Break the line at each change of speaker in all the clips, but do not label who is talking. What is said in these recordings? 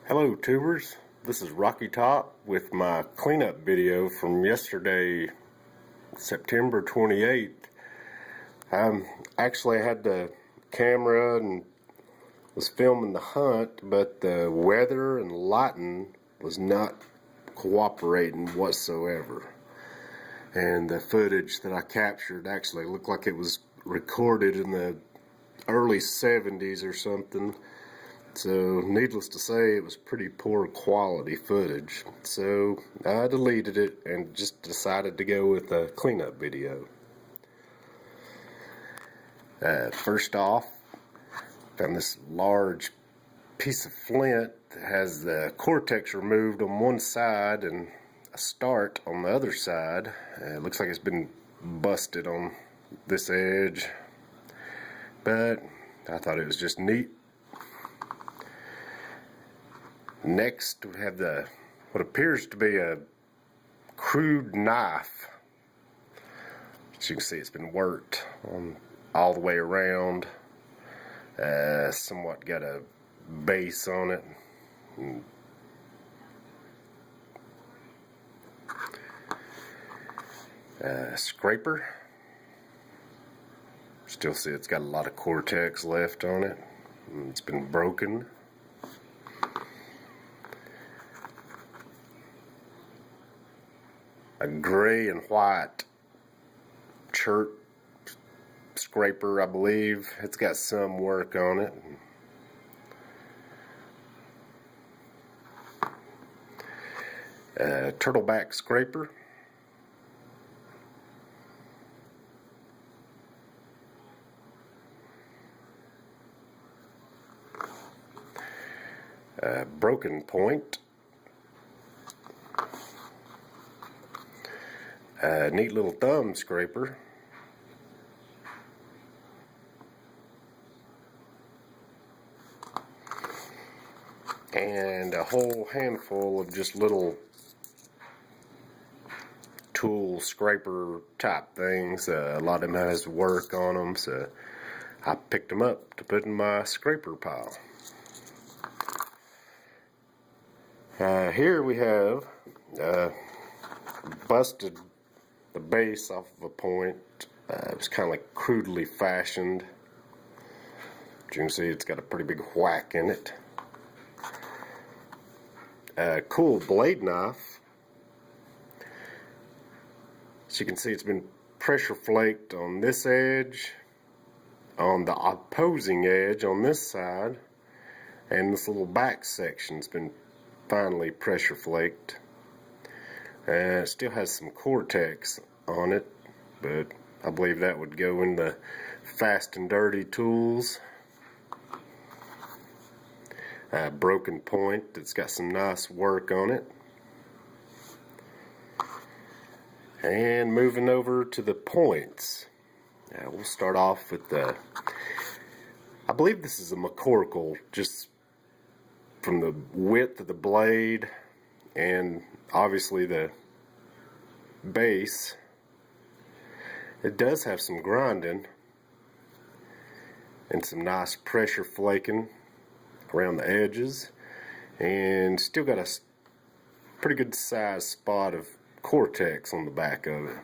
Hello tubers, this is Rocky Top with my cleanup video from yesterday, September 28th. Actually had the camera and was filming the hunt, but the weather and lighting was not cooperating whatsoever. And the footage that I captured actually looked like it was recorded in the early 70s or something. So, needless to say, it was pretty poor quality footage. So, I deleted it and just decided to go with a cleanup video. First off, found this large piece of flint that has the cortex removed on one side and a start on the other side. It looks like it's been busted on this edge, but I thought it was just neat. Next, we have what appears to be a crude knife. As you can see, it's been worked all the way around. Somewhat got a base on it. Scraper. Still see it's got a lot of cortex left on it. It's been broken. A gray and white chert scraper, I believe. It's got some work on it. Turtleback scraper. Broken point. Neat little thumb scraper. And a whole handful of just little tool scraper type things. A lot of them has work on them, so I picked them up to put in my scraper pile. Here we have busted the base off of a point. It was kind of like crudely fashioned. As you can see, it's got a pretty big whack in it. Cool blade knife. As you can see, it's been pressure flaked on this edge, on the opposing edge on this side, and this little back section's been finely pressure flaked. It still has some cortex on it, but I believe that would go in the fast and dirty tools. Broken point, it's got some nice work on it. And moving over to the points, we'll start off with I believe this is a McCorkle, just from the width of the blade and obviously the base. It does have some grinding and some nice pressure flaking around the edges, and still got a pretty good sized spot of cortex on the back of it.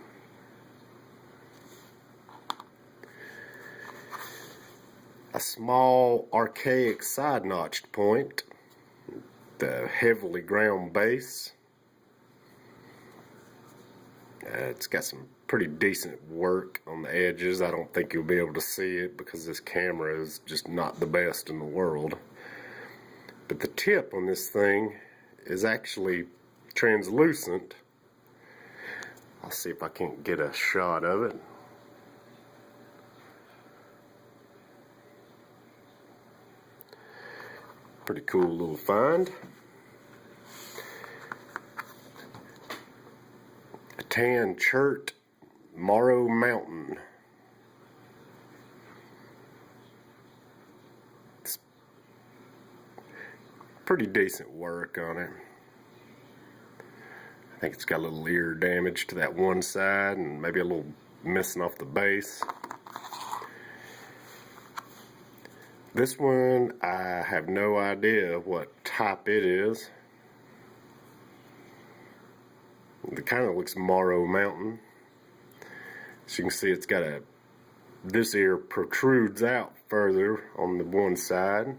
A small archaic side notched point, the heavily ground base. It's got some pretty decent work on the edges. I don't think you'll be able to see it because this camera is just not the best in the world. But the tip on this thing is actually translucent. I'll see if I can't get a shot of it. Pretty cool little find. A tan chert Morrow Mountain. It's pretty decent work on it. I think it's got a little ear damage to that one side and maybe a little missing off the base. This one, I have no idea what type it is. It kind of looks Morrow Mountain. As you can see, it's got this ear protrudes out further on the one side.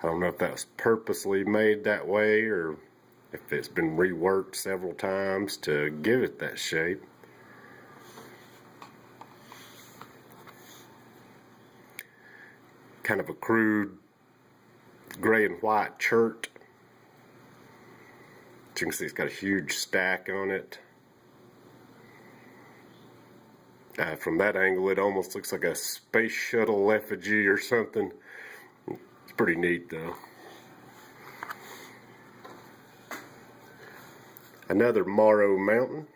I don't know if that was purposely made that way or if it's been reworked several times to give it that shape. Kind of a crude gray and white chert. As you can see, it's got a huge stack on it. From that angle, it almost looks like a space shuttle effigy or something. It's pretty neat, though. Another Morrow Mountain.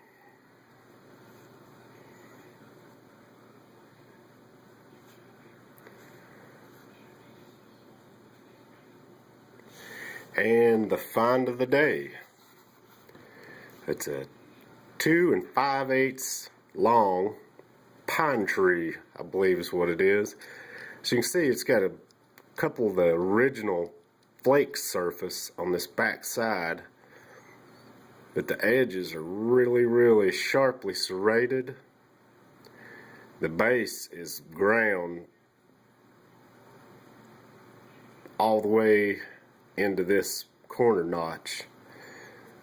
And the find of the day. It's a 2 5/8 long pine tree, I believe is what it is. So you can see it's got a couple of the original flake surface on this back side, but the edges are really sharply serrated. The base is ground all the way into this corner notch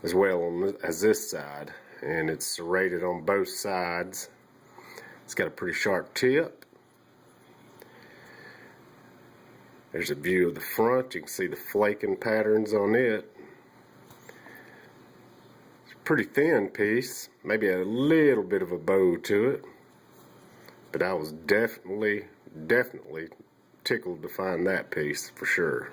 as well as this side, and it's serrated on both sides. It's got a pretty sharp tip. There's a view of the front. You can see the flaking patterns on it. It's a pretty thin piece, maybe a little bit of a bow to it, but I was definitely tickled to find that piece for sure.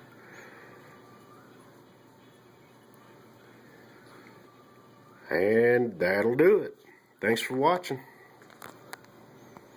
And that'll do it. Thanks for watching.